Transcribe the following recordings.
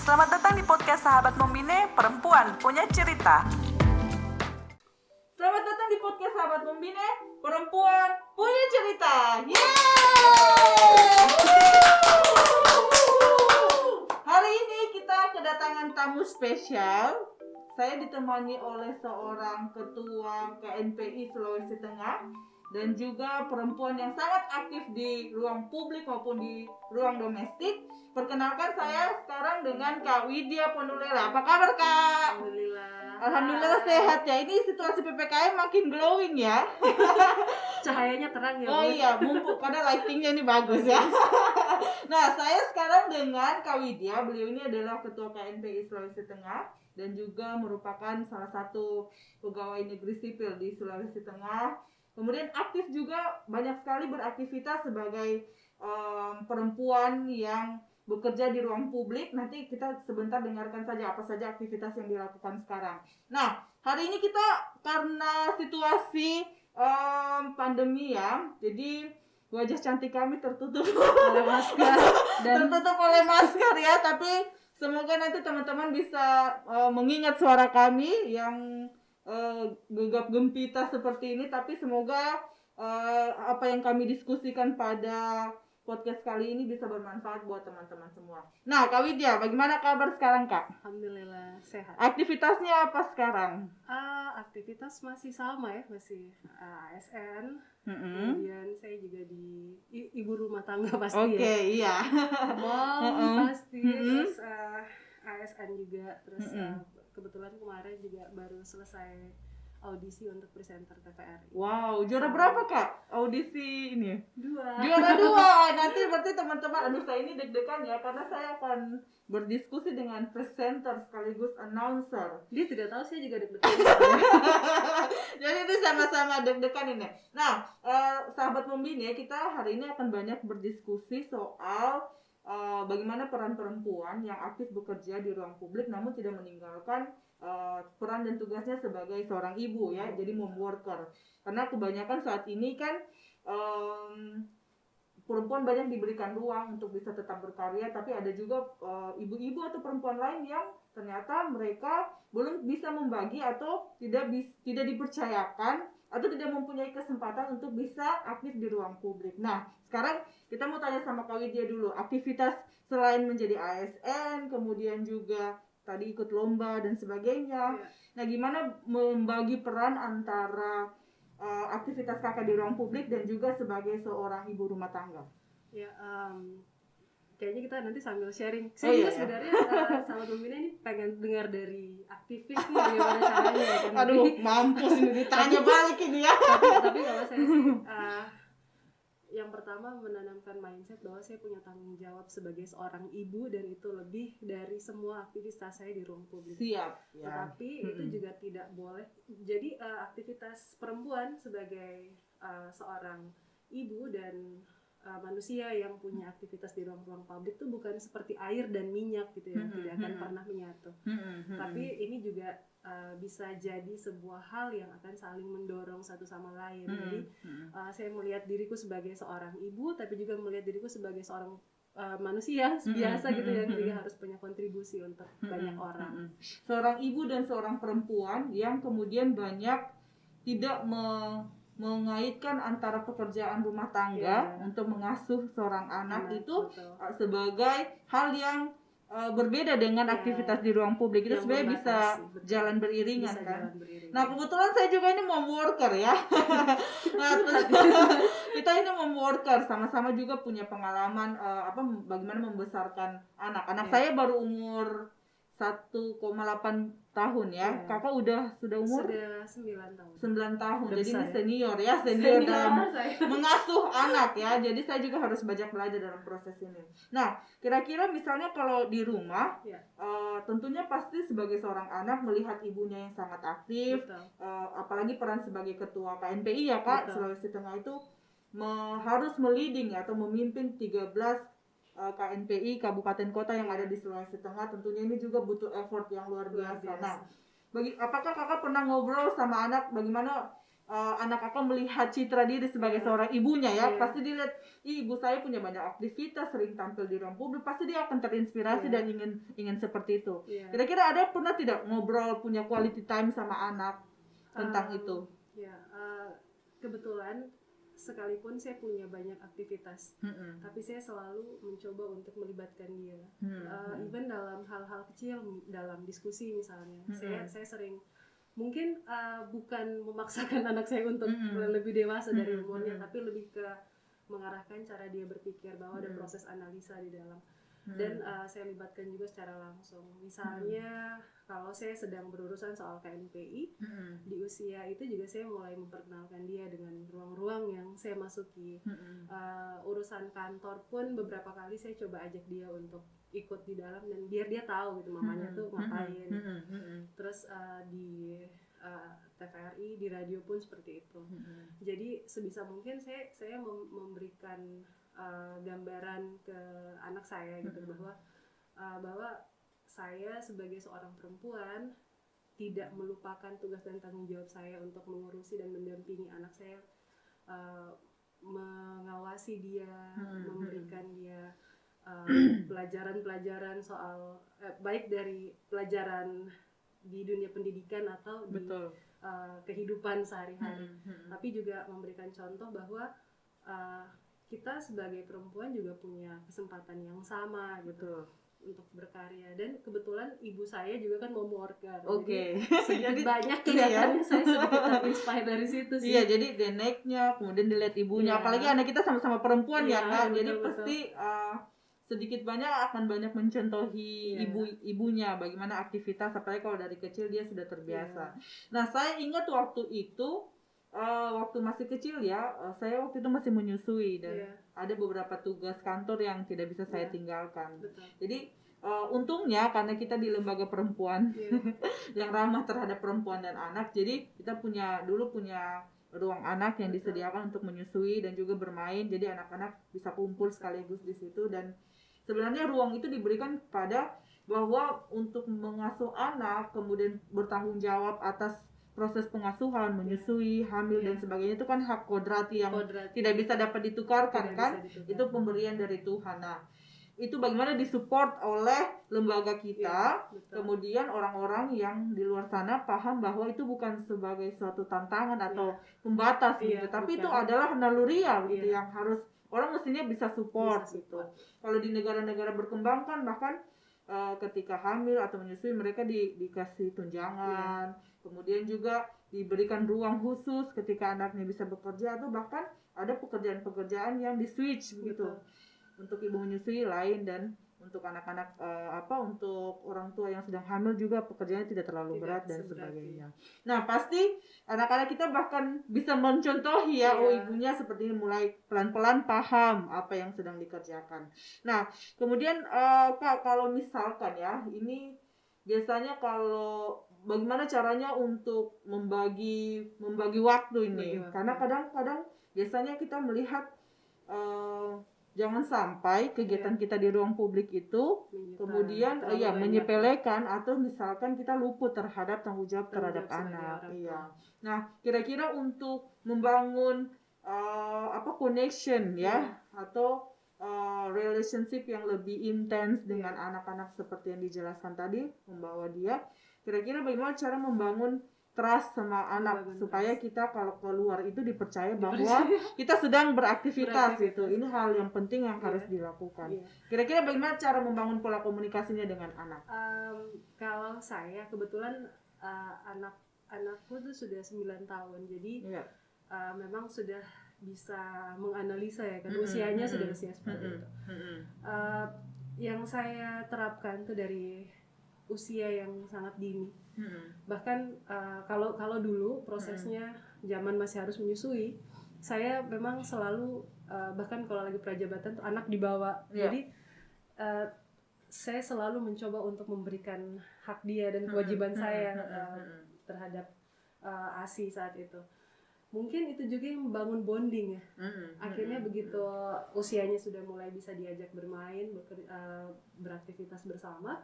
Selamat datang di podcast Sahabat Membine, Perempuan Punya Cerita. Selamat datang di podcast Sahabat Membine, Perempuan Punya Cerita. Yeay! Hari ini kita kedatangan tamu spesial. Saya ditemani oleh seorang ketua KNPI Sulawesi Tengah dan juga perempuan yang sangat aktif di ruang publik maupun di ruang domestik. Perkenalkan saya sekarang dengan Kak Widya Ponulela. Apa kabar, Kak? Alhamdulillah sehat ya. Ini situasi PPKM makin glowing ya. Cahayanya terang ya. Oh iya, mumpuk pada lightingnya ini bagus ya. Nah, saya sekarang dengan Kak Widya. Beliau ini adalah Ketua KNPI Sulawesi Tengah dan juga merupakan salah satu pegawai negeri sipil di Sulawesi Tengah. Kemudian aktif juga, banyak sekali beraktivitas sebagai perempuan yang bekerja di ruang publik. Nanti kita sebentar dengarkan saja apa saja aktivitas yang dilakukan sekarang. Nah, hari ini kita karena situasi pandemi ya, jadi wajah cantik kami tertutup Oleh masker dan tertutup oleh masker ya. Tapi semoga nanti teman-teman bisa mengingat suara kami yang gegap gempita seperti ini. Tapi semoga apa yang kami diskusikan pada podcast kali ini bisa bermanfaat buat teman-teman semua. Nah, Kak Widya, bagaimana kabar sekarang, Kak? alhamdulillah sehat. Aktivitasnya apa sekarang? Aktivitas masih sama ya, masih ASN. Mm-hmm. Kemudian saya juga di ibu rumah tangga pasti Oke, ya. iya. Mom pasti, Mm-mm. terus ASN juga, terus kebetulan kemarin juga baru selesai audisi untuk presenter TVRI. Wow, juara berapa, Kak? Audisi ini? 2. Juara 2. Nanti berarti teman-teman, aduh saya ini deg-degan ya, karena saya akan berdiskusi dengan presenter sekaligus announcer. Dia tidak tahu, saya juga deg-degan. Jadi itu sama-sama deg-degan ini. Nah, sahabat Membine, kita hari ini akan banyak berdiskusi soal bagaimana peran perempuan yang aktif bekerja di ruang publik namun tidak meninggalkan peran dan tugasnya sebagai seorang ibu ya, jadi mom worker. Karena kebanyakan saat ini kan perempuan banyak diberikan ruang untuk bisa tetap berkarya, tapi ada juga ibu-ibu atau perempuan lain yang ternyata mereka belum bisa membagi atau tidak dipercayakan atau tidak mempunyai kesempatan untuk bisa aktif di ruang publik. Nah, sekarang kita mau tanya sama Kak Widya dulu, aktivitas selain menjadi ASN, kemudian juga tadi ikut lomba dan sebagainya. Ya. Nah, gimana membagi peran antara aktivitas kakak di ruang publik dan juga sebagai seorang ibu rumah tangga? Ya, kayaknya kita nanti sambil sharing. Oh, Saya iya, juga ya. sebenarnya sama Membina ini pengen dengar dari aktivis nih bagaimana caranya ya kan. Aduh, mampus ini ditanya balik ini ya. Tapi kalau saya sih yang pertama menanamkan mindset bahwa saya punya tanggung jawab sebagai seorang ibu dan itu lebih dari semua aktivitas saya di ruang publik. Siap ya. Tetapi itu juga tidak boleh. Jadi aktivitas perempuan sebagai seorang ibu dan manusia yang punya aktivitas di ruang-ruang publik itu bukan seperti air dan minyak gitu ya, tidak akan pernah menyatu. Tapi ini juga bisa jadi sebuah hal yang akan saling mendorong satu sama lain. Jadi saya melihat diriku sebagai seorang ibu, tapi juga melihat diriku sebagai seorang manusia biasa gitu yang juga harus punya kontribusi untuk banyak orang. Seorang ibu dan seorang perempuan yang kemudian banyak tidak mengaitkan antara pekerjaan rumah tangga untuk mengasuh seorang anak itu betul. Sebagai hal yang berbeda dengan aktivitas di ruang publik. Itu Yang sebenarnya bisa membatasi, jalan beriringan Bisa kan. jalan beriringan. Nah, kebetulan saya juga ini mom worker ya. Nah, terus kita ini mom worker, sama-sama juga punya pengalaman bagaimana membesarkan anak. Anak saya baru umur 1,8 tahun ya. Kakak sudah umur? Sudah 9 tahun. 9 tahun. Udah Jadi besar, ini ya? senior ya, senior dalam saya. mengasuh anak ya. Jadi saya juga harus banyak belajar dalam proses ini. Nah, kira-kira misalnya kalau di rumah, tentunya pasti sebagai seorang anak melihat ibunya yang sangat aktif, apalagi peran sebagai ketua KNPI ya Kak, Betul. Sulawesi Tengah itu harus meleading atau memimpin 13 KNPI kabupaten kota yang ada di Sulawesi Tengah. Tentunya ini juga butuh effort yang luar biasa. Nah, apakah kakak pernah ngobrol sama anak bagaimana anak akan melihat citra diri sebagai seorang ibunya ya, Iya. pasti dilihat, ibu saya punya banyak aktivitas, sering tampil di ruang publik, pasti dia akan terinspirasi dan ingin seperti itu. Iya. Kira-kira ada pernah tidak ngobrol, punya quality time sama anak tentang itu? Ya, kebetulan sekalipun saya punya banyak aktivitas, tapi saya selalu mencoba untuk melibatkan dia. Even dalam hal-hal kecil, dalam diskusi misalnya, saya sering mungkin bukan memaksakan anak saya untuk lebih dewasa dari umurnya, tapi lebih ke mengarahkan cara dia berpikir bahwa ada proses analisa di dalam. Dan saya libatkan juga secara langsung. Misalnya kalau saya sedang berurusan soal KNPI, di usia itu juga saya mulai memperkenalkan dia dengan ruang-ruang yang saya masuki. Urusan kantor pun beberapa kali saya coba ajak dia untuk ikut di dalam, dan biar dia tahu gitu mamanya tuh ngapain. Terus di TVRI, di radio pun seperti itu. Jadi sebisa mungkin saya memberikan gambaran ke anak saya gitu, bahwa saya sebagai seorang perempuan tidak melupakan tugas dan tanggung jawab saya untuk mengurusi dan mendampingi anak saya, mengawasi dia, memberikan dia pelajaran-pelajaran soal baik dari pelajaran di dunia pendidikan atau di kehidupan sehari-hari, tapi juga memberikan contoh bahwa kita sebagai perempuan juga punya kesempatan yang sama gitu untuk berkarya. Dan kebetulan ibu saya juga kan worker. Jadi sedikit banyak kelihatannya saya sedikit terinspire dari situ sih. Iya, jadi dia naiknya, kemudian dilihat ibunya, apalagi anak kita sama-sama perempuan ya Kak. Jadi pasti sedikit banyak akan banyak mencontohi ibunya bagaimana aktivitas, apalagi kalau dari kecil dia sudah terbiasa. Nah, saya ingat waktu itu waktu masih kecil ya, saya waktu itu masih menyusui dan ada beberapa tugas kantor yang tidak bisa saya tinggalkan. Jadi untungnya karena kita di lembaga perempuan yang ramah terhadap perempuan dan anak, jadi kita dulu punya ruang anak yang disediakan untuk menyusui dan juga bermain, jadi anak-anak bisa kumpul sekaligus di situ. Dan sebenarnya ruang itu diberikan kepada bahwa untuk mengasuh anak, kemudian bertanggung jawab atas proses pengasuhan, menyusui, hamil dan sebagainya, itu kan hak kodrati yang tidak bisa dapat ditukarkan kan. Itu pemberian dari Tuhan. Nah, itu bagaimana disupport oleh lembaga kita, kemudian orang-orang yang di luar sana paham bahwa itu bukan sebagai suatu tantangan atau pembatas gitu, tapi itu adalah naluriah gitu yang harus orang mestinya bisa support gitu. Kalau di negara-negara berkembang kan bahkan ketika hamil atau menyusui mereka dikasih tunjangan, kemudian juga diberikan ruang khusus ketika anaknya bisa bekerja, atau bahkan ada pekerjaan-pekerjaan yang di switch gitu. Untuk ibu menyusui lain, dan untuk anak-anak untuk orang tua yang sedang hamil juga pekerjaannya tidak terlalu berat dan sebagainya. Nah, pasti anak-anak kita bahkan bisa mencontohi ya, ibunya seperti ini, mulai pelan-pelan paham apa yang sedang dikerjakan. Nah, kemudian Kak, kalau misalkan ya, ini biasanya kalau bagaimana caranya untuk membagi waktu ini? Karena kadang-kadang biasanya kita melihat jangan sampai kegiatan kita di ruang publik itu kemudian menyepelekan atau misalkan kita luput terhadap tanggung jawab terhadap anak. Nah, kira-kira untuk membangun connection ya, atau relationship yang lebih intens dengan anak-anak seperti yang dijelaskan tadi, membawa dia, kira-kira bagaimana cara membangun trust sama anak supaya kita kalau keluar itu dipercaya bahwa kita sedang beraktivitas gitu. Ini hal yang penting yang harus dilakukan. Kira-kira bagaimana cara membangun pola komunikasinya dengan anak? Kalau saya kebetulan anakku tuh sudah 9 tahun, jadi memang sudah bisa menganalisa ya kan, usianya sudah usia seperti itu. Yang saya terapkan tuh dari usia yang sangat dini. Bahkan kalau dulu prosesnya zaman masih harus menyusui, saya memang selalu bahkan kalau lagi prajabatan tuh anak dibawa. Jadi saya selalu mencoba untuk memberikan hak dia dan kewajiban saya terhadap ASI saat itu. Mungkin itu juga yang membangun bonding ya. Akhirnya begitu usianya sudah mulai bisa diajak bermain, beraktivitas bersama,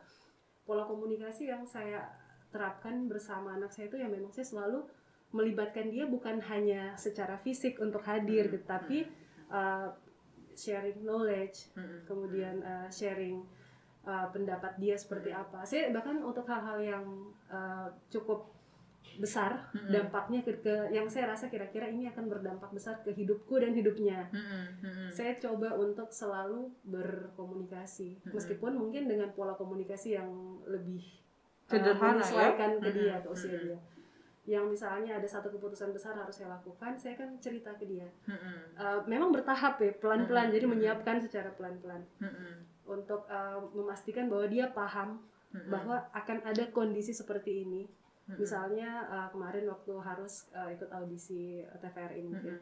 pola komunikasi yang saya terapkan bersama anak saya itu yang memang saya selalu melibatkan dia bukan hanya secara fisik untuk hadir, tapi sharing knowledge, kemudian sharing pendapat dia seperti apa. Saya bahkan untuk hal-hal yang cukup besar dampaknya ke yang saya rasa kira-kira ini akan berdampak besar ke hidupku dan hidupnya. Saya coba untuk selalu berkomunikasi, meskipun mungkin dengan pola komunikasi yang lebih sederhana menyesuaikan ke dia, ke usia dia. Yang misalnya ada satu keputusan besar harus saya lakukan, saya kan cerita ke dia. Memang bertahap ya, pelan-pelan, jadi menyiapkan secara pelan-pelan untuk memastikan bahwa dia paham bahwa akan ada kondisi seperti ini. Misalnya kemarin waktu harus ikut audisi TVRI mungkin,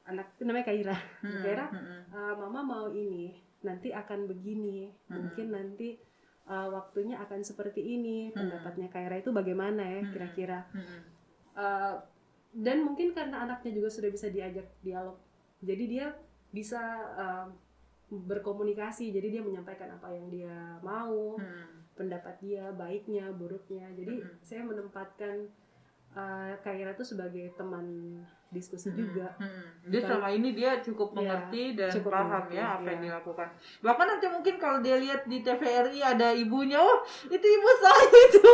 anak namanya Kaira, mama mau ini, nanti akan begini, mungkin nanti waktunya akan seperti ini, pendapatnya Kaira itu bagaimana ya kira-kira. Dan mungkin karena anaknya juga sudah bisa diajak dialog, jadi dia bisa berkomunikasi, jadi dia menyampaikan apa yang dia mau, pendapat dia, baiknya, buruknya. Jadi saya menempatkan Kaira itu sebagai teman diskusi juga. Dia selama ini dia cukup mengerti dan cukup paham mengerti, ya apa yang dilakukan. Bahkan nanti mungkin kalau dia lihat di TVRI ada ibunya, oh itu ibu saya itu.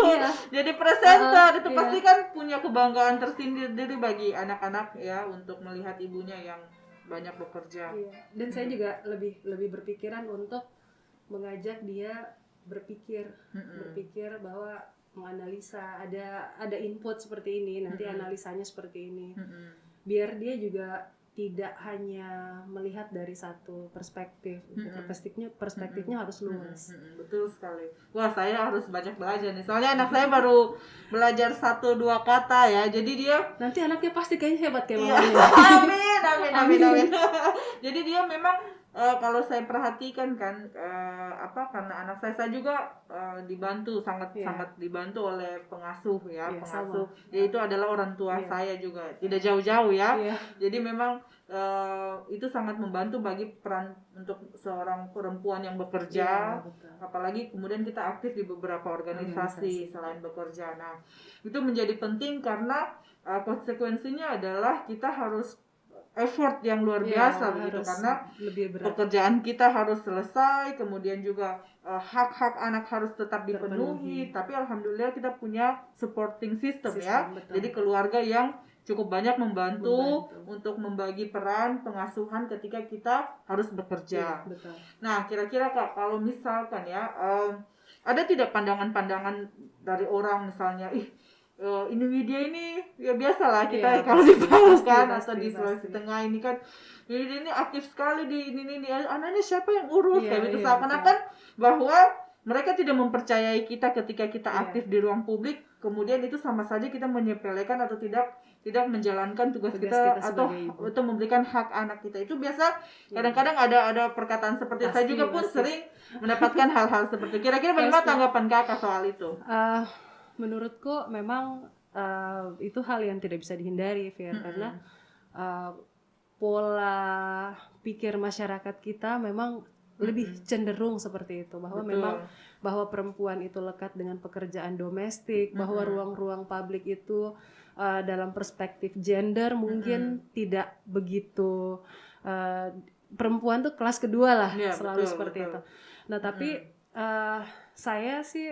Jadi presenter itu pasti kan punya kebanggaan tersendiri bagi anak-anak ya untuk melihat ibunya yang banyak bekerja. Dan saya juga lebih berpikiran untuk mengajak dia berpikir bahwa menganalisa, ada input seperti ini, nanti analisanya seperti ini, biar dia juga tidak hanya melihat dari satu perspektif, perspektifnya harus luas. Betul sekali. Wah, saya harus banyak belajar nih. Soalnya anak saya baru belajar 1-2 kata ya. Jadi dia nanti anaknya pasti kayaknya hebat kayak iya. mamanya. Amin. Jadi dia memang kalau saya perhatikan kan karena anak saya juga dibantu sangat dibantu oleh pengasuh ya, pengasuh yaitu adalah orang tua saya juga, tidak jauh-jauh ya. Jadi memang itu sangat membantu bagi peran untuk seorang perempuan yang bekerja, apalagi kemudian kita aktif di beberapa organisasi selain bekerja. Nah, itu menjadi penting karena konsekuensinya adalah kita harus effort yang luar biasa begitu, karena pekerjaan kita harus selesai, kemudian juga hak-hak anak harus tetap dipenuhi, tapi alhamdulillah kita punya supporting system ya. Betul. Jadi keluarga yang cukup banyak membantu untuk membagi peran pengasuhan ketika kita harus bekerja. Betul. Nah, kira-kira Kak, kalau misalkan ya ada tidak pandangan-pandangan dari orang misalnya, ini media ini ya biasalah kita kalau di Palu kan atau di Sulawesi Tengah ini kan ini aktif sekali di ini anaknya siapa yang urus kayak gitu, seakan-akan bahwa mereka tidak mempercayai kita ketika kita aktif di ruang publik, kemudian itu sama saja kita menyepelekan atau tidak menjalankan tugas kita atau memberikan hak anak kita. Itu biasa kadang-kadang ada perkataan seperti saya juga pun sering mendapatkan hal-hal seperti itu. Kira-kira bagaimana tanggapan Kakak soal itu? Menurutku memang itu hal yang tidak bisa dihindari, Fir, karena pola pikir masyarakat kita memang lebih cenderung seperti itu, bahwa memang bahwa perempuan itu lekat dengan pekerjaan domestik, bahwa ruang-ruang publik itu dalam perspektif gender mungkin tidak begitu, perempuan tuh kelas kedua lah, selalu seperti itu. Nah tapi saya sih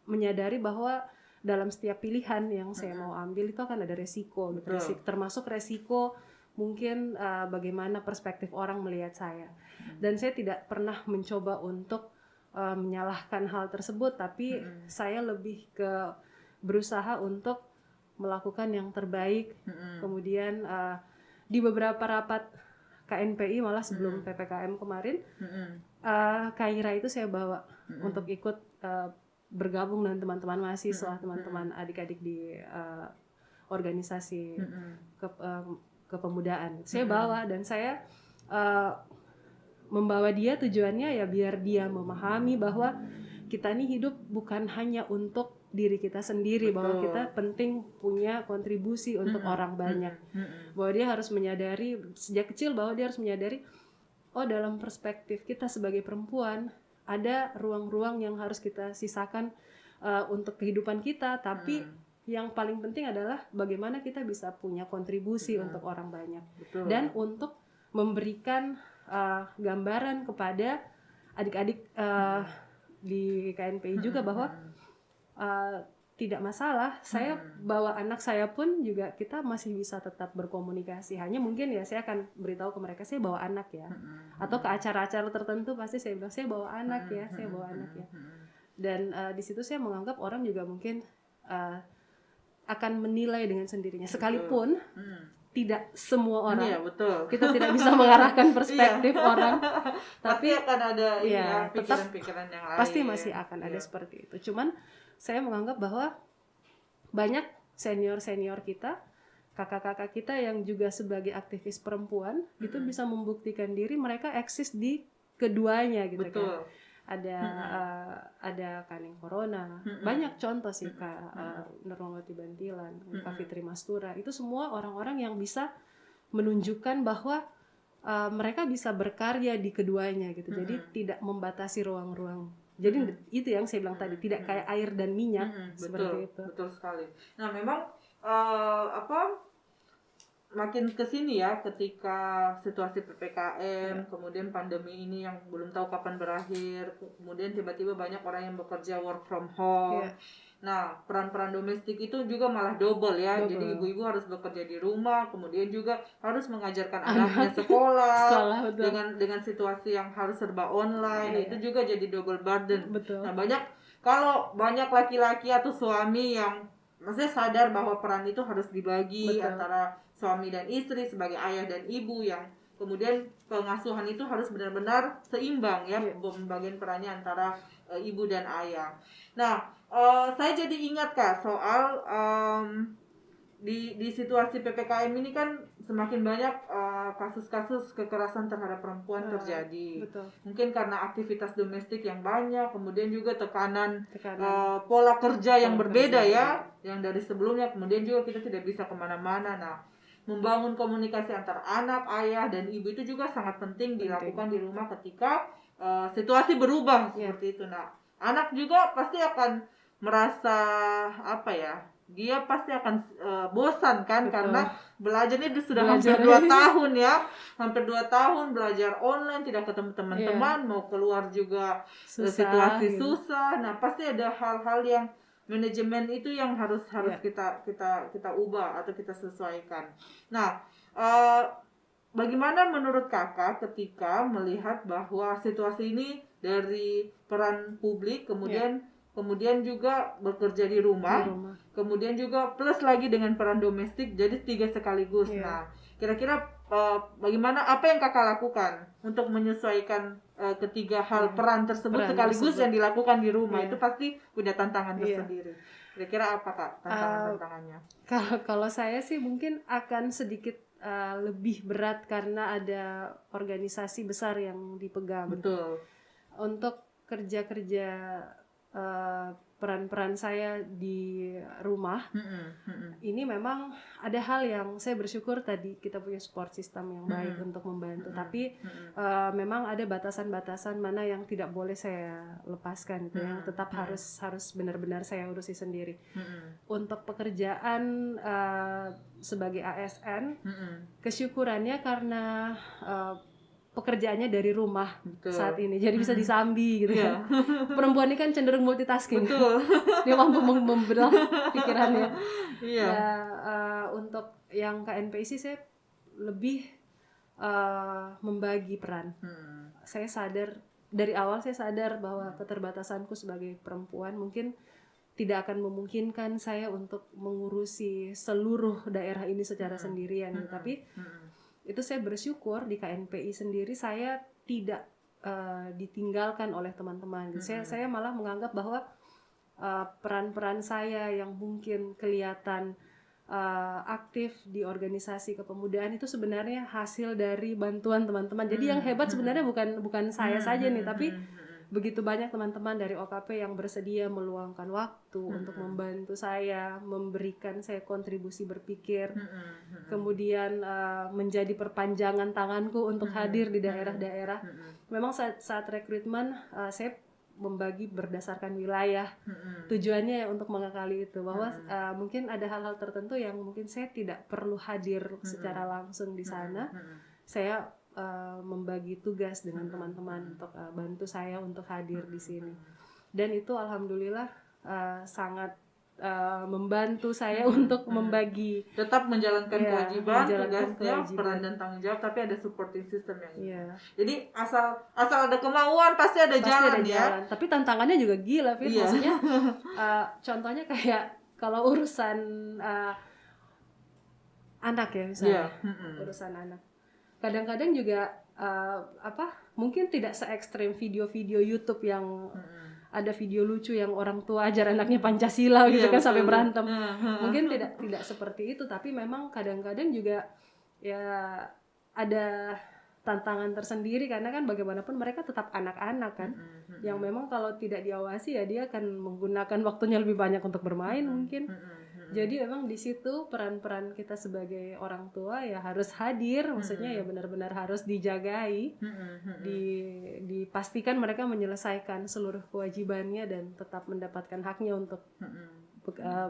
menyadari bahwa dalam setiap pilihan yang saya mau ambil itu akan ada resiko, termasuk resiko mungkin bagaimana perspektif orang melihat saya. Dan saya tidak pernah mencoba untuk menyalahkan hal tersebut, tapi saya lebih ke berusaha untuk melakukan yang terbaik. Kemudian di beberapa rapat KNPI, malah sebelum PPKM kemarin, Kaira itu saya bawa untuk ikut bergabung dengan teman-teman mahasiswa, teman-teman adik-adik di organisasi kepemudaan. Saya bawa dan saya membawa dia, tujuannya ya biar dia memahami bahwa kita ini hidup bukan hanya untuk diri kita sendiri, bahwa kita penting punya kontribusi untuk orang banyak. Bahwa dia harus menyadari sejak kecil, bahwa dia harus menyadari dalam perspektif kita sebagai perempuan ada ruang-ruang yang harus kita sisakan untuk kehidupan kita, tapi yang paling penting adalah bagaimana kita bisa punya kontribusi untuk orang banyak. Betul. Dan untuk memberikan gambaran kepada adik-adik di KNPI juga bahwa tidak masalah, saya bawa anak saya pun juga kita masih bisa tetap berkomunikasi. Hanya mungkin ya saya akan beritahu ke mereka saya bawa anak ya, atau ke acara-acara tertentu pasti saya bilang saya bawa anak ya, saya bawa anak ya. Dan di situ saya menganggap orang juga mungkin akan menilai dengan sendirinya, sekalipun tidak semua orang. Iya, betul. Kita tidak bisa mengarahkan perspektif orang, tapi tapi akan ada tetap pikiran-pikiran yang lain. pasti masih akan ada seperti itu. Cuman saya menganggap bahwa banyak senior-senior kita, kakak-kakak kita yang juga sebagai aktivis perempuan itu bisa membuktikan diri mereka eksis di keduanya gitu. Betul. Kan. Ada Kaning Corona, banyak contoh sih Kak Nurmawati Bantilan, Kak Fitri Mastura, itu semua orang-orang yang bisa menunjukkan bahwa mereka bisa berkarya di keduanya gitu. Jadi tidak membatasi ruang-ruang. Jadi itu yang saya bilang tadi, tidak kayak air dan minyak seperti itu. Betul sekali. Nah, memang makin kesini ya, ketika situasi PPKM, kemudian pandemi ini yang belum tahu kapan berakhir, kemudian tiba-tiba banyak orang yang bekerja work from home. Nah, peran-peran domestik itu juga malah double ya. Jadi ibu-ibu harus bekerja di rumah, kemudian juga harus mengajarkan anaknya sekolah dengan situasi yang harus serba online. Itu juga jadi double burden. Betul. Nah, kalau banyak laki-laki atau suami yang maksudnya sadar bahwa peran itu harus dibagi antara suami dan istri sebagai ayah dan ibu, yang kemudian pengasuhan itu harus benar-benar seimbang ya, pembagian perannya antara ibu dan ayah. Nah, saya jadi ingat Kak soal di situasi PPKM ini kan semakin banyak kasus-kasus kekerasan terhadap perempuan terjadi. Betul. Mungkin karena aktivitas domestik yang banyak, kemudian juga tekanan pola kerja yang berbeda ya, yang dari sebelumnya, kemudian juga kita tidak bisa kemana-mana. Nah, membangun komunikasi antara anak, ayah, dan ibu itu juga sangat penting dilakukan di rumah ketika situasi berubah seperti itu. Nah, anak juga pasti akan merasa dia pasti akan bosan kan. Betul. Karena belajarnya sudah hampir 2 tahun ya, hampir 2 tahun belajar online, tidak ketemu teman-teman, mau keluar juga situasi susah. Nah, pasti ada hal-hal yang manajemen itu yang harus kita ubah atau kita sesuaikan. Nah, bagaimana menurut Kakak ketika melihat bahwa situasi ini dari peran publik, kemudian juga bekerja di rumah, kemudian juga plus lagi dengan peran domestik, jadi 3 sekaligus. Nah, kira-kira bagaimana, apa yang Kakak lakukan untuk menyesuaikan ketiga hal peran tersebut sekaligus yang dilakukan di rumah? Itu pasti punya tantangan tersendiri. Kira-kira apa Kak tantangannya? Kalau saya sih mungkin akan sedikit lebih berat karena ada organisasi besar yang dipegang. Betul. Untuk kerja-kerja peran-peran saya di rumah, ini memang ada hal yang saya bersyukur tadi kita punya support system yang baik untuk membantu. Tapi memang ada batasan-batasan mana yang tidak boleh saya lepaskan, gitu, yang tetap harus benar-benar saya urusi sendiri. Untuk pekerjaan sebagai ASN, kesyukurannya karena pekerjaannya dari rumah. Betul. Saat ini jadi bisa disambi gitu kan. Perempuan ini kan cenderung multitasking. Betul. Dia mampu membelah pikirannya. Untuk yang KNPI sih saya lebih membagi peran. Saya sadar dari awal, saya sadar bahwa keterbatasanku sebagai perempuan mungkin tidak akan memungkinkan saya untuk mengurusi seluruh daerah ini secara sendirian. Tapi itu saya bersyukur di KNPI sendiri saya tidak ditinggalkan oleh teman-teman. Saya malah menganggap bahwa peran-peran saya yang mungkin kelihatan aktif di organisasi kepemudaan itu sebenarnya hasil dari bantuan teman-teman. Jadi yang hebat sebenarnya bukan saya saja nih, tapi begitu banyak teman-teman dari OKP yang bersedia meluangkan waktu untuk membantu saya, memberikan saya kontribusi berpikir, kemudian menjadi perpanjangan tanganku untuk hadir di daerah-daerah. Memang saat rekrutmen saya membagi berdasarkan wilayah. Tujuannya untuk mengakali itu bahwa mungkin ada hal-hal tertentu yang mungkin saya tidak perlu hadir secara langsung di sana. Saya membagi tugas dengan teman-teman untuk bantu saya untuk hadir di sini. Dan itu alhamdulillah sangat membantu saya untuk membagi, tetap menjalankan kewajiban, menjalankan tugasnya, kewajiban. peran dan tanggung jawab, tapi ada supporting system yang Iya. Jadi asal ada kemauan pasti ada jalan ya. Tapi tantangannya juga gila, Fit. Iya. Maksudnya contohnya kayak kalau urusan anak ya misalnya, urusan anak. Kadang-kadang juga mungkin tidak se ekstrem video-video YouTube yang ada video lucu yang orang tua ajar anaknya Pancasila gitu kan sampai berantem. Mungkin tidak seperti itu, tapi memang kadang-kadang juga ya ada tantangan tersendiri karena kan bagaimanapun mereka tetap anak-anak kan. Yang memang kalau tidak diawasi ya dia akan menggunakan waktunya lebih banyak untuk bermain mungkin. Jadi memang di situ peran-peran kita sebagai orang tua ya harus hadir, maksudnya ya benar-benar harus dijagai, dipastikan mereka menyelesaikan seluruh kewajibannya dan tetap mendapatkan haknya untuk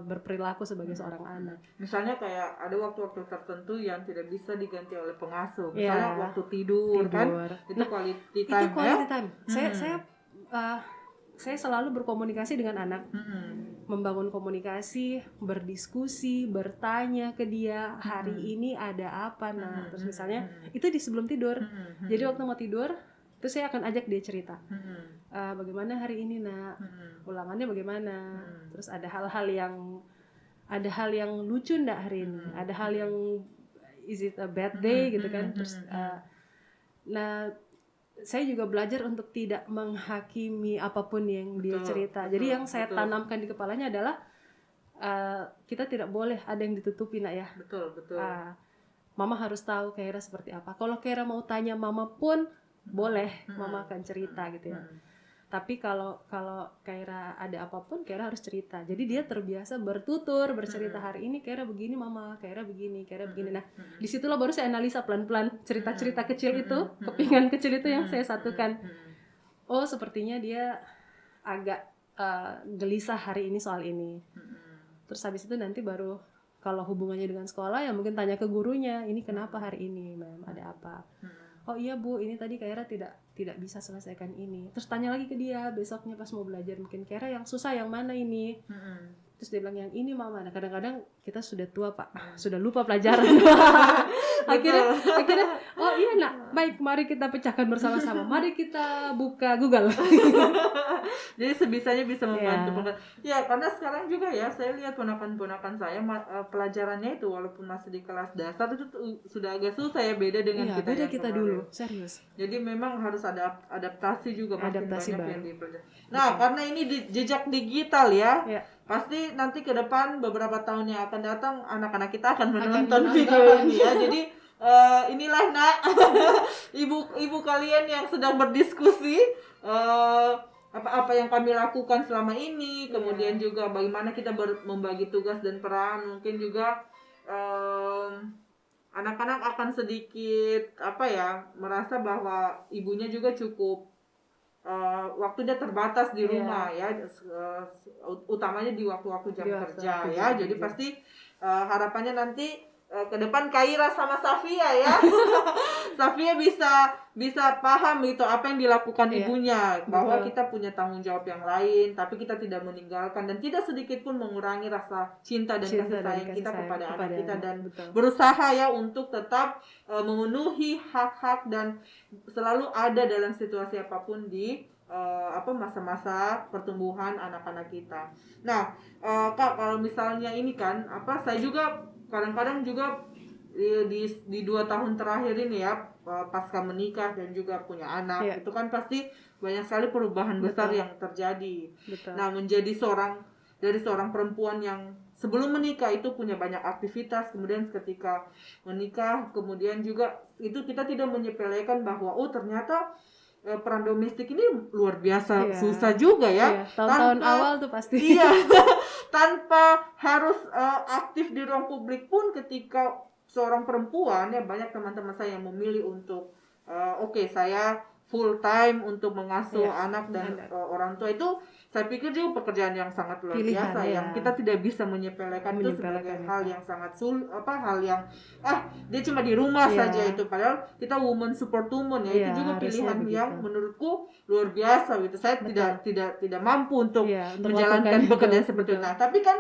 berperilaku sebagai seorang anak. Misalnya kayak ada waktu-waktu tertentu yang tidak bisa diganti oleh pengasuh, misalnya waktu tidur kan, itu quality time. Itu quality time. Saya selalu berkomunikasi dengan anak, membangun komunikasi, berdiskusi, bertanya ke dia hari ini ada apa, terus misalnya itu di sebelum tidur. Jadi waktu mau tidur, terus saya akan ajak dia cerita, bagaimana hari ini nak, ulangannya bagaimana, terus ada hal yang lucu ndak hari ini, ada hal yang is it a bad day gitu kan, terus saya juga belajar untuk tidak menghakimi apapun yang dia cerita. Jadi yang saya tanamkan di kepalanya adalah kita tidak boleh ada yang ditutupi nak ya. Betul. Mama harus tahu Kaira seperti apa. Kalau Kaira mau tanya mama pun boleh, mama akan cerita gitu ya. Tapi kalau Kaira ada apapun, Kaira harus cerita. Jadi dia terbiasa bertutur, bercerita hari ini Kaira begini mama, Kaira begini. Nah, disitulah baru saya analisa pelan-pelan cerita-cerita kecil itu, kepingan kecil itu yang saya satukan. Oh, sepertinya dia agak gelisah hari ini soal ini. Terus habis itu nanti baru kalau hubungannya dengan sekolah ya mungkin tanya ke gurunya, ini kenapa hari ini, Mem, ada apa? Oh iya Bu, ini tadi Kaira tidak bisa selesaikan ini. Terus tanya lagi ke dia besoknya pas mau belajar, mungkin Kaira yang susah yang mana ini? Terus dia bilang yang ini mama. Nah kadang-kadang kita sudah tua Pak, sudah lupa pelajaran. akhirnya oh iya nak, baik mari kita pecahkan bersama-sama. Mari kita buka Google. Jadi sebisanya bisa membantu. Ya karena sekarang juga ya saya lihat ponakan-ponakan saya pelajarannya itu walaupun masih di kelas dasar itu sudah agak susah ya, beda dengan kita dulu. Serius. Jadi memang harus ada adaptasi juga, makin banyak baru yang dipelajari. Nah karena ini jejak digital ya. Pasti nanti ke depan beberapa tahun yang akan datang anak-anak kita akan menonton video ini ya. Jadi inilah nak ibu kalian yang sedang berdiskusi apa yang kami lakukan selama ini, kemudian juga bagaimana kita membagi tugas dan peran. Mungkin juga anak-anak akan sedikit merasa bahwa ibunya juga cukup waktunya terbatas di rumah ya, utamanya di waktu-waktu jam kerja ya. Jadi pasti harapannya nanti ke depan Kaira sama Safia ya. Safia bisa paham itu apa yang dilakukan ibunya, bahwa kita punya tanggung jawab yang lain, tapi kita tidak meninggalkan dan tidak sedikit pun mengurangi rasa cinta dan kasih sayang kita kepada anak kita, dan berusaha ya untuk tetap memenuhi hak-hak dan selalu ada dalam situasi apapun di masa-masa pertumbuhan anak-anak kita. Nah, Kak, kalau misalnya ini kan saya juga kadang-kadang juga di 2 tahun terakhir ini ya, pasca menikah dan juga punya anak, itu kan pasti banyak sekali perubahan besar yang terjadi. Nah, menjadi seorang perempuan yang sebelum menikah itu punya banyak aktivitas, kemudian ketika menikah kemudian juga itu kita tidak menyepelekan bahwa ternyata peran domestik ini luar biasa susah juga ya. Tahun-tahun awal tuh pasti. Tanpa harus aktif di ruang publik pun, ketika seorang perempuan ya, banyak teman-teman saya yang memilih untuk saya full time untuk mengasuh Ya, anak dan anak. orang tua itu saya pikir juga pekerjaan yang sangat luar Pilihan, biasa ya. yang kita tidak bisa menyepelekan itu sebagai Menyepelekan hal itu. yang sangat hal yang dia cuma di rumah Ya. saja itu, padahal kita woman support woman ya, Ya, itu juga harusnya pilihan begitu. yang menurutku luar biasa gitu. Saya tidak mampu untuk Ya, untuk menjalankan melakukan pekerjaan itu, seperti itu. betul. Nah, tapi kan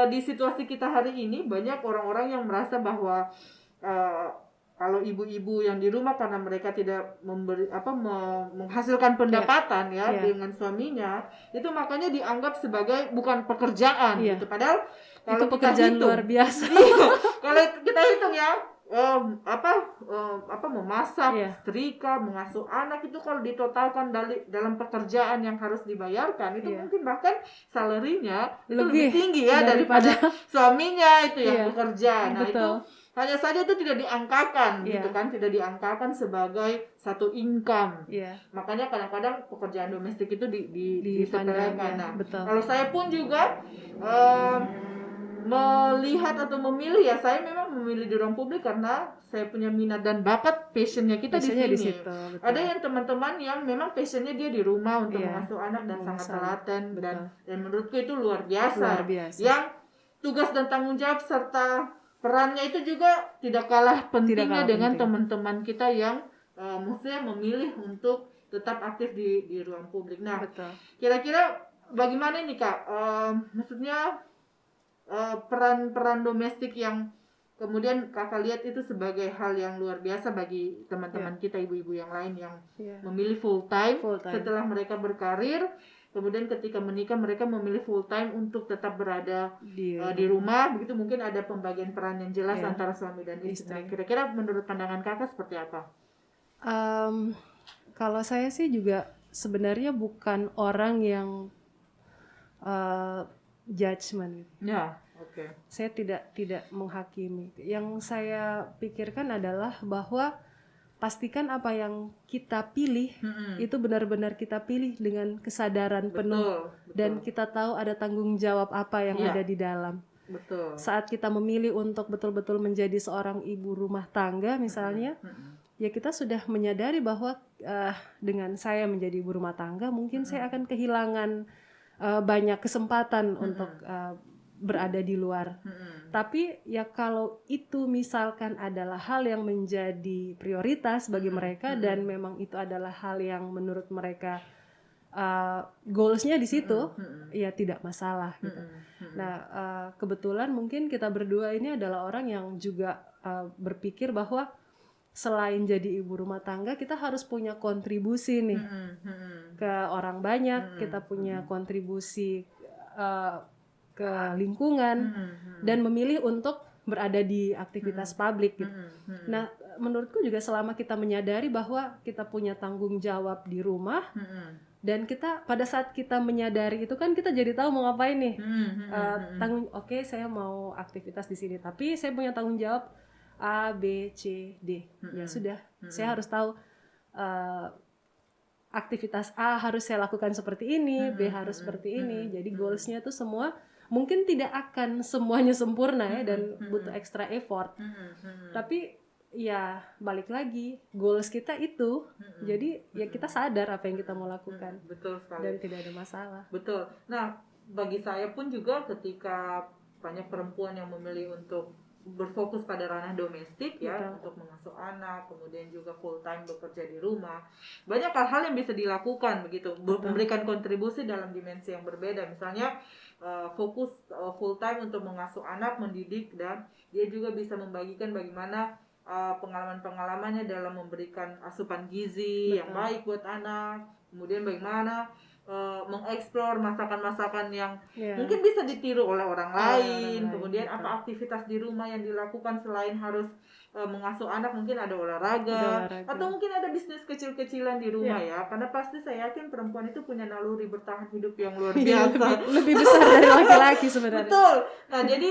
di situasi kita hari ini banyak orang-orang yang merasa bahwa kalau ibu-ibu yang di rumah karena mereka tidak menghasilkan pendapatan Ya. dengan suaminya, itu makanya dianggap sebagai bukan pekerjaan Ya. gitu. Padahal Itu kalau kita pekerjaan hitung, luar biasa. kalau kita hitung ya, memasak, Ya. setrika, mengasuh anak itu kalau ditotalkan dalam pekerjaan yang harus dibayarkan itu Ya. mungkin bahkan salarinya itu lebih Lebih tinggi ya daripada daripada suaminya itu yang Iya, bekerja. Nah, betul. itu hanya saja itu tidak diangkakan Iya. gitu kan, tidak diangkakan sebagai satu income. Iya. Makanya kadang-kadang pekerjaan domestik itu Dipandang, disepelekan. ya, Nah, betul. kalau saya pun juga melihat atau memilih ya, saya memang memilih di ruang publik karena saya punya minat dan bakat, passionnya kita Passionnya di di sini. situ, betul. Ada yang teman-teman yang memang passionnya dia di rumah untuk Iya, mengasuh anak dan sangat mengasuh telaten anak, dan menurutku itu luar biasa. Luar biasa. Yang tugas dan tanggung jawab serta perannya itu juga tidak kalah pentingnya dengan penting. teman-teman kita yang maksudnya memilih untuk tetap aktif di ruang publik. Nah, Betul. kira-kira bagaimana nih Kak? Maksudnya peran-peran domestik yang kemudian Kakak lihat itu sebagai hal yang luar biasa bagi teman-teman kita, ibu-ibu yang lain yang memilih full time setelah mereka berkarir. Kemudian ketika menikah mereka memilih full time untuk tetap berada di rumah. Begitu mungkin ada pembagian peran yang jelas antara suami dan istri. Kira-kira menurut pandangan Kakak seperti apa? Kalau saya sih juga sebenarnya bukan orang yang judgement. Ya, oke. Saya tidak menghakimi. Yang saya pikirkan adalah bahwa pastikan apa yang kita pilih itu benar-benar kita pilih dengan kesadaran penuh. Betul. Dan kita tahu ada tanggung jawab apa yang ada di dalam. Betul. Saat kita memilih untuk betul-betul menjadi seorang ibu rumah tangga misalnya, ya kita sudah menyadari bahwa dengan saya menjadi ibu rumah tangga mungkin saya akan kehilangan banyak kesempatan untuk berada di luar. Tapi ya kalau itu misalkan adalah hal yang menjadi prioritas bagi mereka dan memang itu adalah hal yang menurut mereka goalsnya di situ, ya tidak masalah gitu. Nah, kebetulan mungkin kita berdua ini adalah orang yang juga berpikir bahwa selain jadi ibu rumah tangga, kita harus punya kontribusi nih ke orang banyak, kita punya kontribusi ke lingkungan dan memilih untuk berada di aktivitas publik gitu. Nah, menurutku juga selama kita menyadari bahwa kita punya tanggung jawab di rumah dan kita pada saat kita menyadari itu kan kita jadi tahu mau ngapain nih. Oke, saya mau aktivitas di sini, tapi saya punya tanggung jawab A, B, C, D. Ya sudah, saya harus tahu aktivitas A harus saya lakukan seperti ini, B harus seperti ini. Jadi goalsnya tuh semua mungkin tidak akan semuanya sempurna ya dan butuh extra effort. Tapi ya balik lagi, goals kita itu. Jadi ya kita sadar apa yang kita mau lakukan. Betul sekali. Dan tidak ada masalah. Betul. Nah, bagi saya pun juga ketika banyak perempuan yang memilih untuk berfokus pada ranah domestik ya, untuk mengasuh anak, kemudian juga full time bekerja di rumah. Banyak hal-hal yang bisa dilakukan begitu, memberikan kontribusi dalam dimensi yang berbeda. Misalnya fokus full time untuk mengasuh anak, mendidik, dan dia juga bisa membagikan bagaimana pengalaman-pengalamannya dalam memberikan asupan gizi yang baik buat anak. Kemudian bagaimana mengeksplor masakan-masakan yang mungkin bisa ditiru oleh orang lain. Kemudian apa aktivitas di rumah yang dilakukan selain harus mengasuh anak, mungkin ada olahraga atau mungkin ada bisnis kecil-kecilan di rumah ya. Karena pasti saya yakin perempuan itu punya naluri bertahan hidup yang luar biasa. lebih besar dari laki-laki sebenarnya. Betul. Nah, jadi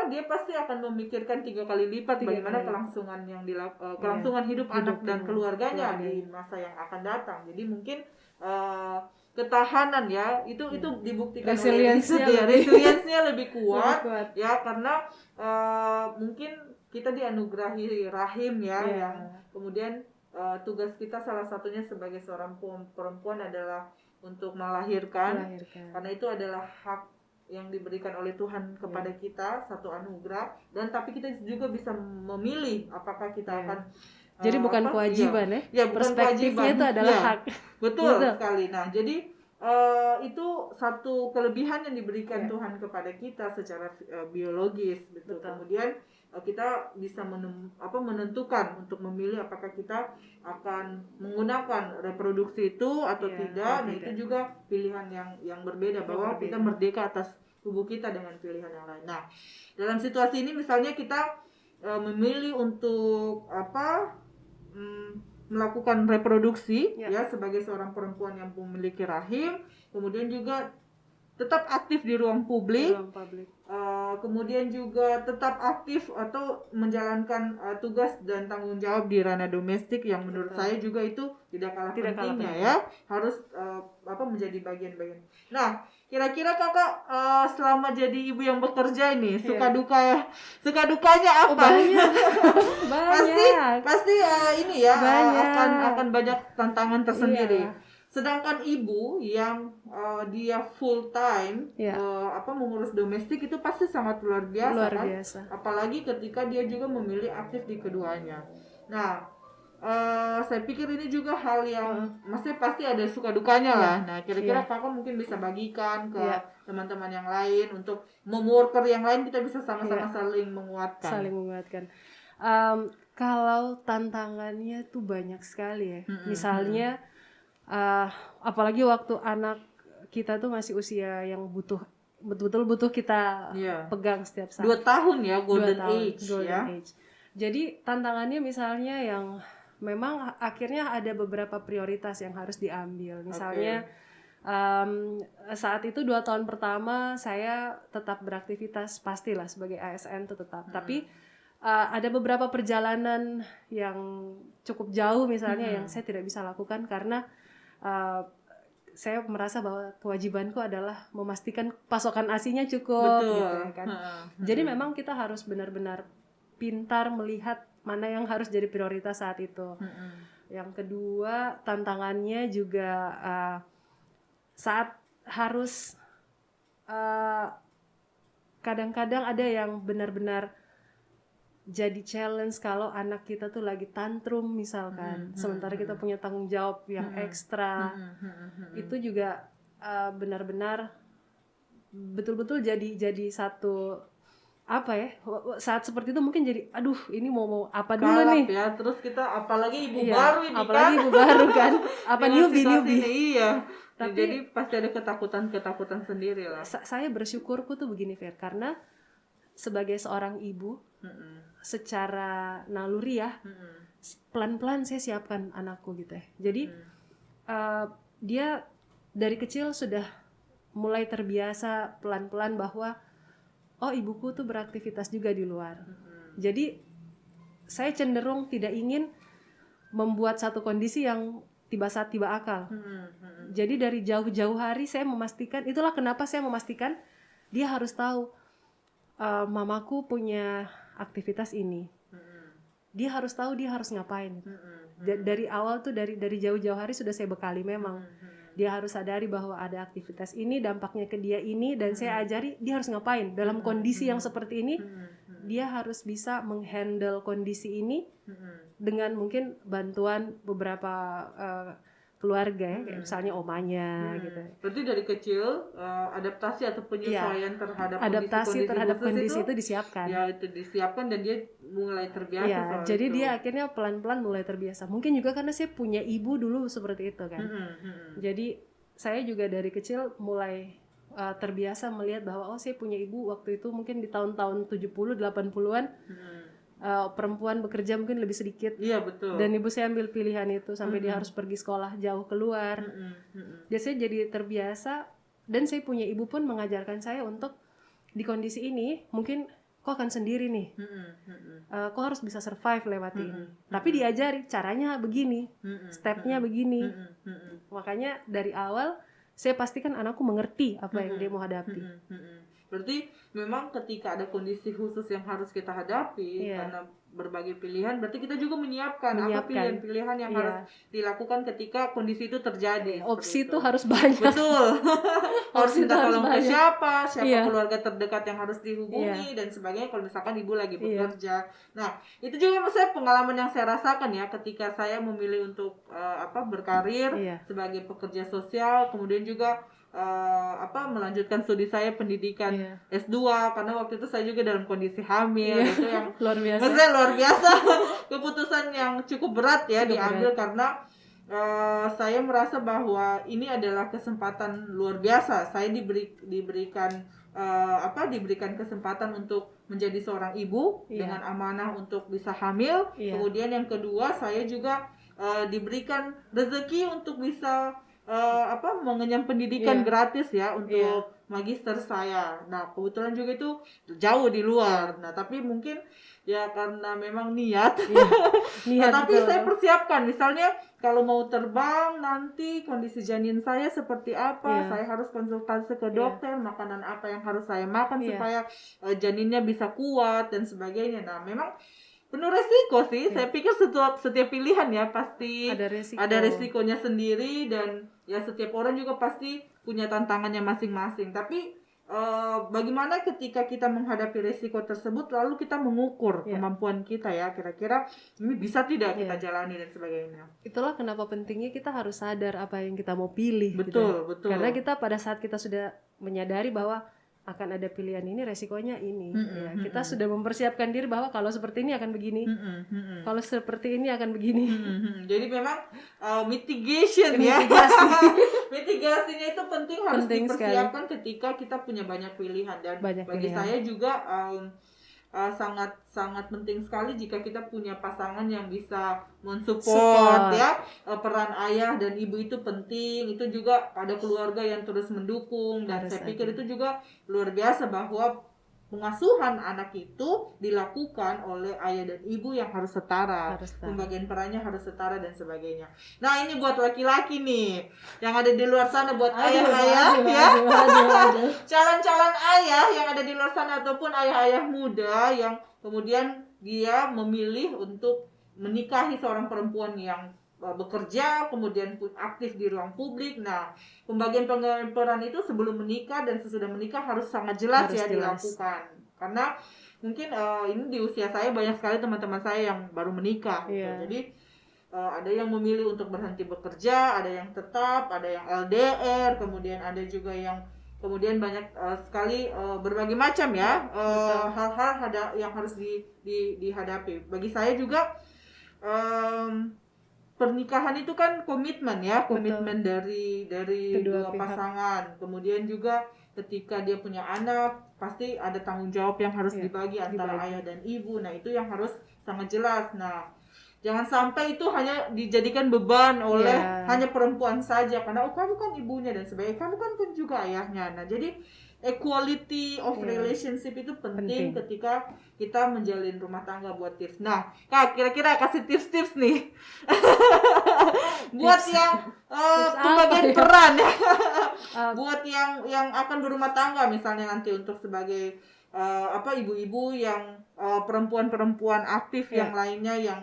dia pasti akan memikirkan 3 kali lipat bagaimana kelangsungan yang kelangsungan hidup anak dan keluarganya di masa yang akan datang. Jadi mungkin ketahanan ya itu dibuktikan resiliensinya lebih kuat ya, karena mungkin kita dianugerahi rahim ya yang kemudian tugas kita salah satunya sebagai seorang perempuan adalah untuk melahirkan. Karena itu adalah hak yang diberikan oleh Tuhan kepada kita, satu anugerah. Dan tapi kita juga bisa memilih apakah kita akan jadi bukan kewajiban ya bukan perspektifnya kewajiban. itu adalah hak. Betul sekali. Nah, jadi itu satu kelebihan yang diberikan Tuhan kepada kita secara biologis, betul. Kemudian kita bisa menentukan untuk memilih apakah kita akan menggunakan reproduksi itu atau tidak. Nah, itu juga pilihan yang berbeda, bahwa kita merdeka atas tubuh kita dengan pilihan yang lain. Nah, dalam situasi ini misalnya kita memilih untuk melakukan reproduksi ya sebagai seorang perempuan yang memiliki rahim, kemudian juga tetap aktif di ruang publik. Kemudian juga tetap aktif atau menjalankan tugas dan tanggung jawab di ranah domestik, yang menurut saya juga itu tidak kalah pentingnya ya, harus menjadi bagian-bagian. Nah, kira-kira kakak selama jadi ibu yang bekerja ini suka dukanya apa? Banyak. pasti ini ya akan banyak tantangan tersendiri. Sedangkan ibu yang dia full time mengurus domestik itu pasti sangat luar biasa. Apalagi ketika dia juga memilih aktif di keduanya. Nah, saya pikir ini juga hal yang masih pasti ada suka dukanya lah. Nah, kira-kira kakak mungkin bisa bagikan ke teman-teman yang lain, untuk worker yang lain kita bisa sama-sama saling menguatkan. Kalau tantangannya tuh banyak sekali ya. Misalnya apalagi waktu anak kita tuh masih usia yang betul-betul butuh kita pegang setiap saat. 2 tahun ya, golden age. Jadi tantangannya misalnya yang memang akhirnya ada beberapa prioritas yang harus diambil. Misalnya saat itu 2 tahun pertama saya tetap beraktivitas, pastilah sebagai ASN itu tetap. Tapi ada beberapa perjalanan yang cukup jauh misalnya yang saya tidak bisa lakukan karena saya merasa bahwa kewajibanku adalah memastikan pasokan ASI-nya cukup. Betul. Gitu kan. Jadi memang kita harus benar-benar pintar melihat mana yang harus jadi prioritas saat itu. Yang kedua, tantangannya juga saat harus kadang-kadang ada yang benar-benar jadi challenge kalau anak kita tuh lagi tantrum misalkan, sementara kita punya tanggung jawab yang ekstra. Itu juga benar-benar betul-betul jadi satu saat seperti itu mungkin jadi aduh ini mau apa dulu nih ya. Terus kita apalagi ibu baru kan apa newbie. Iya. Tapi jadi pasti ada ketakutan sendiri lah. Saya bersyukurku tuh begini Fer, karena sebagai seorang ibu secara naluri ya pelan-pelan saya siapkan anakku gitu ya. Jadi dia dari kecil sudah mulai terbiasa pelan-pelan bahwa ibuku tuh beraktivitas juga di luar. Jadi saya cenderung tidak ingin membuat satu kondisi yang tiba akal. Jadi dari jauh-jauh hari saya memastikan, itulah kenapa saya memastikan dia harus tahu mamaku punya aktivitas ini. Dia harus tahu dia harus ngapain. Dari awal tuh dari jauh-jauh hari sudah saya bekali memang. Dia harus sadari bahwa ada aktivitas ini, dampaknya ke dia ini, dan saya ajari dia harus ngapain. Dalam kondisi yang seperti ini, dia harus bisa menghandle kondisi ini dengan mungkin bantuan beberapa keluarga ya, kayak misalnya omanya gitu. Berarti dari kecil adaptasi atau penyesuaian terhadap kondisi itu disiapkan. Ya, itu disiapkan dan dia mulai terbiasa. Ya, jadi itu. Dia akhirnya pelan-pelan mulai terbiasa. Mungkin juga karena saya punya ibu dulu seperti itu kan. Jadi saya juga dari kecil mulai terbiasa melihat bahwa saya punya ibu waktu itu mungkin di tahun-tahun 70 80-an. Perempuan bekerja mungkin lebih sedikit. Iya, betul. Dan ibu saya ambil pilihan itu sampai dia harus pergi sekolah jauh keluar. Dia saya jadi terbiasa, dan saya punya ibu pun mengajarkan saya untuk di kondisi ini mungkin kau akan sendiri nih. Kau harus bisa survive lewat ini. Tapi diajari caranya begini, stepnya begini. Makanya dari awal saya pastikan anakku mengerti apa yang dia mau hadapi. Berarti memang ketika ada kondisi khusus yang harus kita hadapi, karena berbagai pilihan, berarti kita juga menyiapkan apa Menyiapkan. pilihan-pilihan yang Iya. harus dilakukan ketika kondisi itu terjadi. Opsi seperti itu harus banyak. betul. Harus Opsi itu minta harus tolong ke banyak. siapa Iya. keluarga terdekat yang harus dihubungi dan sebagainya kalau misalkan ibu lagi Iya. bekerja. Nah, itu juga saya pengalaman yang saya rasakan ya ketika saya memilih untuk berkarir Iya. sebagai pekerja sosial, kemudian juga melanjutkan studi saya pendidikan Iya. S2 karena waktu itu saya juga dalam kondisi hamil. Iya. Itu yang Luar biasa. maksudnya luar biasa. Keputusan yang cukup berat ya Cukup diambil karena saya merasa bahwa ini adalah kesempatan luar biasa. Saya diberikan kesempatan untuk menjadi seorang ibu dengan amanah untuk bisa hamil. Kemudian yang kedua, saya juga diberikan rezeki untuk bisa mengenyam pendidikan gratis ya untuk magister saya. Nah, kebetulan juga itu jauh di luar. Nah, tapi mungkin ya karena memang niat. Nah, tapi saya persiapkan. Misalnya kalau mau terbang nanti kondisi janin saya seperti apa, saya harus konsultasi ke dokter, makanan apa yang harus saya makan supaya janinnya bisa kuat dan sebagainya. Nah, memang penuh resiko sih. Saya pikir setiap pilihan ya pasti ada resikonya sendiri dan ya setiap orang juga pasti punya tantangannya masing-masing. Tapi bagaimana ketika kita menghadapi resiko tersebut lalu kita mengukur kemampuan kita ya, kira-kira ini bisa tidak kita jalani dan sebagainya. Itulah kenapa pentingnya kita harus sadar apa yang kita mau pilih. Betul. Karena kita pada saat kita sudah menyadari bahwa akan ada pilihan ini, resikonya ini. Kita sudah mempersiapkan diri bahwa kalau seperti ini akan begini, kalau seperti ini akan begini. Jadi memang mitigation ya. Mitigasinya itu harus dipersiapkan sekali ketika kita punya banyak pilihan. Dan bagi saya juga sangat penting sekali jika kita punya pasangan yang bisa mensupport ya. Peran ayah dan ibu itu penting. Itu juga ada keluarga yang terus mendukung dan saya pikir itu juga luar biasa bahwa pengasuhan anak itu dilakukan oleh ayah dan ibu yang harus setara. Pembagian perannya harus setara dan sebagainya. Nah, ini buat laki-laki nih yang ada di luar sana, buat ayah-ayah ya. Calon-calon ayah yang ada di luar sana ataupun ayah-ayah muda yang kemudian dia memilih untuk menikahi seorang perempuan yang bekerja, kemudian aktif di ruang publik. Nah, pembagian peran itu sebelum menikah dan sesudah menikah harus sangat jelas dilakukan. Karena mungkin ini di usia saya banyak sekali teman-teman saya yang baru menikah. Gitu. Jadi ada yang memilih untuk berhenti bekerja, ada yang tetap, ada yang LDR, kemudian ada juga yang kemudian banyak sekali berbagai macam ya hal-hal yang harus dihadapi. Bagi saya juga pernikahan itu kan komitmen dari dua pasangan. Kemudian juga ketika dia punya anak pasti ada tanggung jawab yang harus dibagi antara ayah dan ibu. Nah, itu yang harus sangat jelas. Nah, jangan sampai itu hanya dijadikan beban oleh hanya perempuan saja karena kamu kan ibunya dan sebagainya, kamu kan pun juga ayahnya. Nah, jadi equality of relationship itu penting ketika kita menjalin rumah tangga. Buat tips. Nah, Kak, kira-kira kasih tips-tips nih. Buat yang pembagian peran ya. Buat yang akan berumah tangga misalnya nanti untuk sebagai ibu-ibu yang perempuan-perempuan aktif yang lainnya yang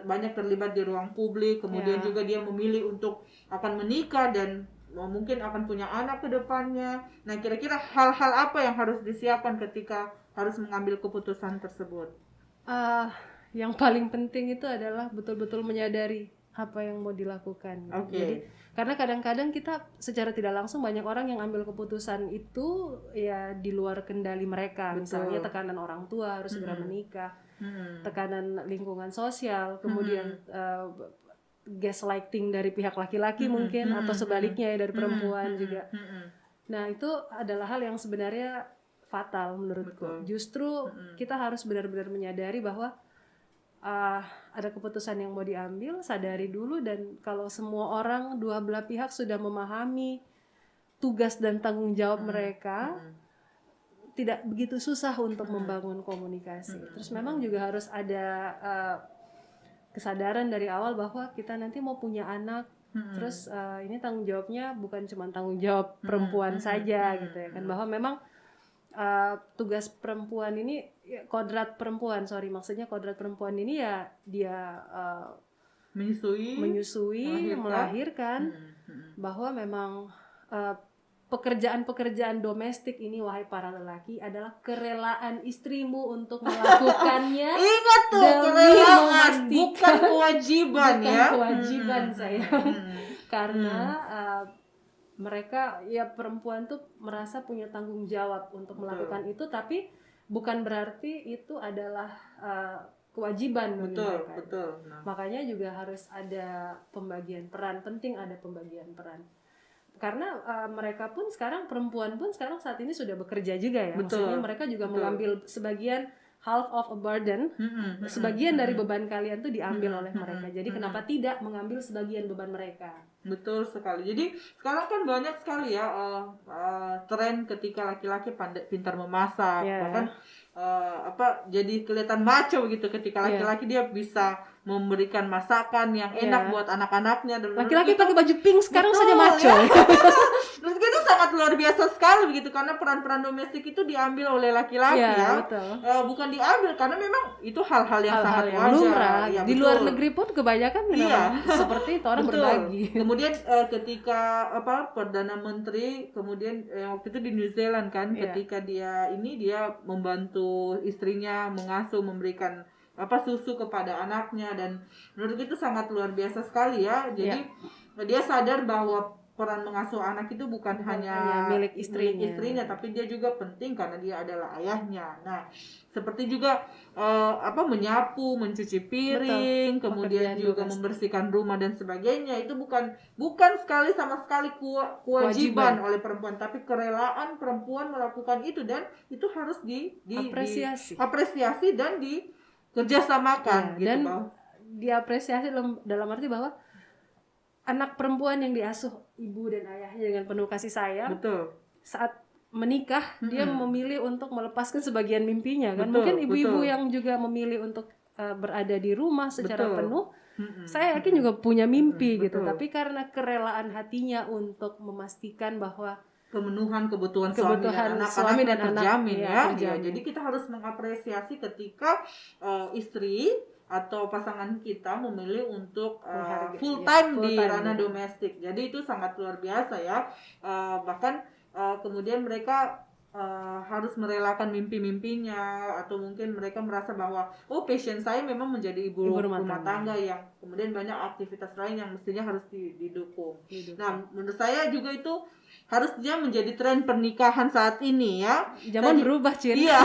banyak terlibat di ruang publik, kemudian juga dia memilih untuk akan menikah dan mungkin akan punya anak ke depannya. Nah, kira-kira hal-hal apa yang harus disiapkan ketika harus mengambil keputusan tersebut? Yang paling penting itu adalah betul-betul menyadari apa yang mau dilakukan. Jadi karena kadang-kadang kita secara tidak langsung banyak orang yang ambil keputusan itu ya di luar kendali mereka. Misalnya tekanan orang tua harus segera menikah, tekanan lingkungan sosial, kemudian gaslighting dari pihak laki-laki mungkin atau sebaliknya ya dari perempuan juga. Nah, itu adalah hal yang sebenarnya fatal menurutku. Justru kita harus benar-benar menyadari bahwa ada keputusan yang mau diambil, sadari dulu, dan kalau semua orang dua belah pihak sudah memahami tugas dan tanggung jawab mereka, tidak begitu susah untuk membangun komunikasi. Terus memang juga harus ada kesadaran dari awal bahwa kita nanti mau punya anak, terus ini tanggung jawabnya bukan cuma tanggung jawab perempuan saja gitu ya kan, bahwa memang tugas perempuan ini kodrat perempuan, maksudnya kodrat perempuan ini ya dia menyusui, melahirkan, bahwa memang pekerjaan-pekerjaan domestik ini, wahai para lelaki, adalah kerelaan istrimu untuk melakukannya. Ingat tuh, demi kerelaan, bukan memastikan kewajiban bukan ya. kewajiban sayang. Karena mereka ya perempuan tuh merasa punya tanggung jawab untuk melakukan itu, tapi bukan berarti itu adalah kewajiban bagi mereka. Betul. Nah. Makanya juga harus ada pembagian peran, penting ada pembagian peran. Karena mereka pun sekarang, perempuan pun sekarang saat ini sudah bekerja juga ya. Maksudnya mereka juga mengambil sebagian half of a burden, sebagian dari beban kalian tuh diambil oleh mereka. Jadi kenapa tidak mengambil sebagian beban mereka? Betul sekali. Jadi sekarang kan banyak sekali ya tren ketika laki-laki pintar memasak, bahkan jadi kelihatan maco gitu ketika laki-laki dia bisa memberikan masakan yang enak buat anak-anaknya. Dan laki-laki pakai baju pink sekarang saja maco. Ya. Terus itu sangat luar biasa sekali begitu, karena peran-peran domestik itu diambil oleh laki-laki bukan diambil, karena memang itu hal-hal yang sangat wajar. Lumrah. Ya, di luar negeri pun kebanyakan memang seperti itu, orang berbagi. Kemudian ketika Perdana Menteri kemudian waktu itu di New Zealand kan, ketika dia membantu istrinya mengasuh, memberikan susu kepada anaknya, dan menurut itu sangat luar biasa sekali ya. Jadi dia sadar bahwa peran mengasuh anak itu bukan hanya milik istrinya, tapi dia juga penting karena dia adalah ayahnya. Nah, seperti juga menyapu, mencuci piring, kemudian juga membersihkan rumah dan sebagainya, itu bukan sama sekali kewajiban oleh perempuan, tapi kerelaan perempuan melakukan itu, dan itu harus diapresiasi dan dikerjasamakan gitu. Dan diapresiasi dalam arti bahwa anak perempuan yang diasuh ibu dan ayahnya dengan penuh kasih sayang, saat menikah dia memilih untuk melepaskan sebagian mimpinya kan. Mungkin ibu-ibu yang juga memilih untuk berada di rumah secara penuh, saya yakin juga punya mimpi gitu, tapi karena kerelaan hatinya untuk memastikan bahwa pemenuhan kebutuhan suami dan anak terjamin ya. Jadi kita harus mengapresiasi ketika istri atau pasangan kita memilih untuk full time di ranah domestik. Jadi itu sangat luar biasa ya. Bahkan kemudian mereka harus merelakan mimpi-mimpinya, atau mungkin mereka merasa bahwa passion saya memang menjadi ibu rumah tangga, yang kemudian banyak aktivitas lain yang mestinya harus didukung. Nah, menurut saya juga itu harusnya menjadi tren pernikahan saat ini ya. Zaman berubah, Cin. Iya.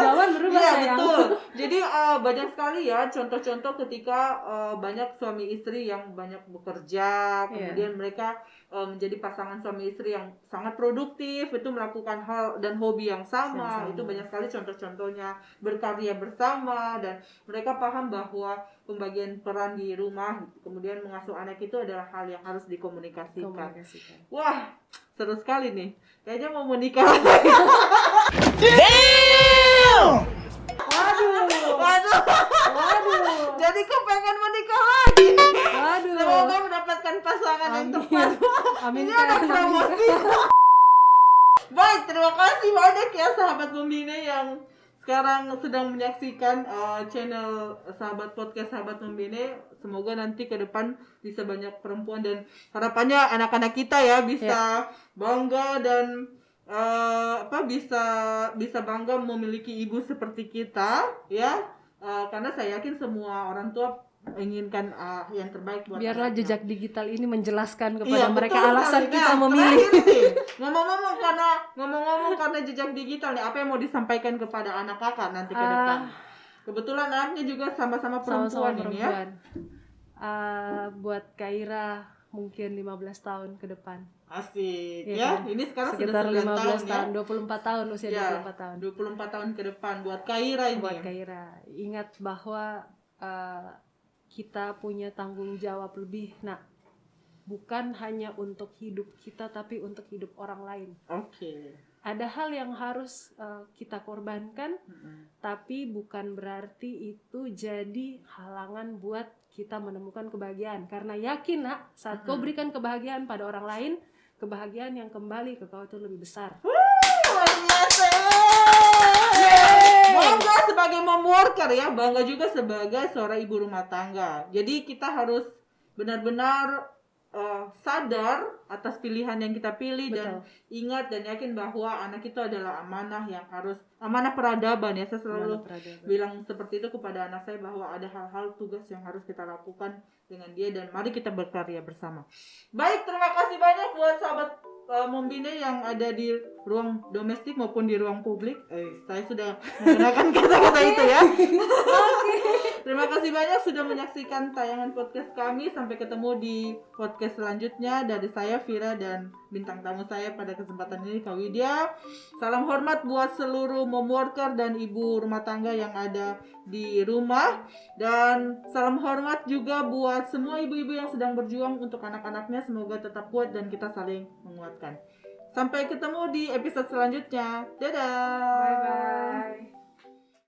Zaman berubah, sayang. Betul. Jadi banyak sekali ya contoh-contoh ketika banyak suami istri yang banyak bekerja, kemudian mereka menjadi pasangan suami istri yang sangat produktif, itu melakukan hal dan hobi yang sama. Itu banyak sekali contoh-contohnya, berkarya bersama, dan mereka paham bahwa pembagian peran di rumah, kemudian mengasuh anak itu adalah hal yang harus dikomunikasikan. Wah, seru sekali nih. Kayaknya mau menikah lagi. Waduh. Jadi kepengen menikah lagi. Waduh. Semoga mendapatkan pasangan yang tepat. Amin. Ini ada promosi. Baik, terima kasih banyak ya sahabat Membina yang sekarang sedang menyaksikan channel podcast Sahabat Membina. Semoga nanti ke depan bisa banyak perempuan, dan harapannya anak-anak kita ya bisa bangga dan bisa bangga memiliki ibu seperti kita ya. Karena saya yakin semua orang tua inginkan yang terbaik buat biarlah anaknya. Jejak digital ini menjelaskan kepada mereka alasan kita Nah, memilih. Ngomong-ngomong karena jejak digital nih, apa yang mau disampaikan kepada anak kakak nanti ke depan? Kebetulan anaknya juga sama-sama perempuan ini ya. Buat Kaira mungkin 15 tahun ke depan. Asik ya. Kan? Ini sekarang sekitar sudah 15 tahun, ya. 24 tahun usia 24 tahun. 24 tahun ke depan buat Kaira ini. Buat Kaira, ingat bahwa kita punya tanggung jawab lebih, bukan hanya untuk hidup kita, tapi untuk hidup orang lain. Oke. Ada hal yang harus kita korbankan, tapi bukan berarti itu jadi halangan buat kita menemukan kebahagiaan. Karena yakin saat kau berikan kebahagiaan pada orang lain, kebahagiaan yang kembali ke kau itu lebih besar. Luar biasa. bangga sebagai mom worker ya, bangga juga sebagai seorang ibu rumah tangga. Jadi kita harus benar-benar sadar atas pilihan yang kita pilih. Betul. Dan ingat dan yakin bahwa anak itu adalah amanah yang harus, amanah peradaban ya. Saya selalu bilang seperti itu kepada anak saya, bahwa ada hal-hal tugas yang harus kita lakukan dengan dia, dan mari kita berkarya bersama. Baik, terima kasih banyak buat sahabat Mombine yang ada di ruang domestik maupun di ruang publik. Saya sudah menggunakan kata-kata itu ya. Terima kasih banyak sudah menyaksikan tayangan podcast kami. Sampai ketemu di podcast selanjutnya. Dari saya Vira dan bintang tamu saya pada kesempatan ini Kak Widya. Salam hormat buat seluruh mom worker dan ibu rumah tangga yang ada di rumah, dan salam hormat juga buat semua ibu-ibu yang sedang berjuang untuk anak-anaknya. Semoga tetap kuat dan kita saling menguatkan. Sampai ketemu di episode selanjutnya. Dadah. Bye bye.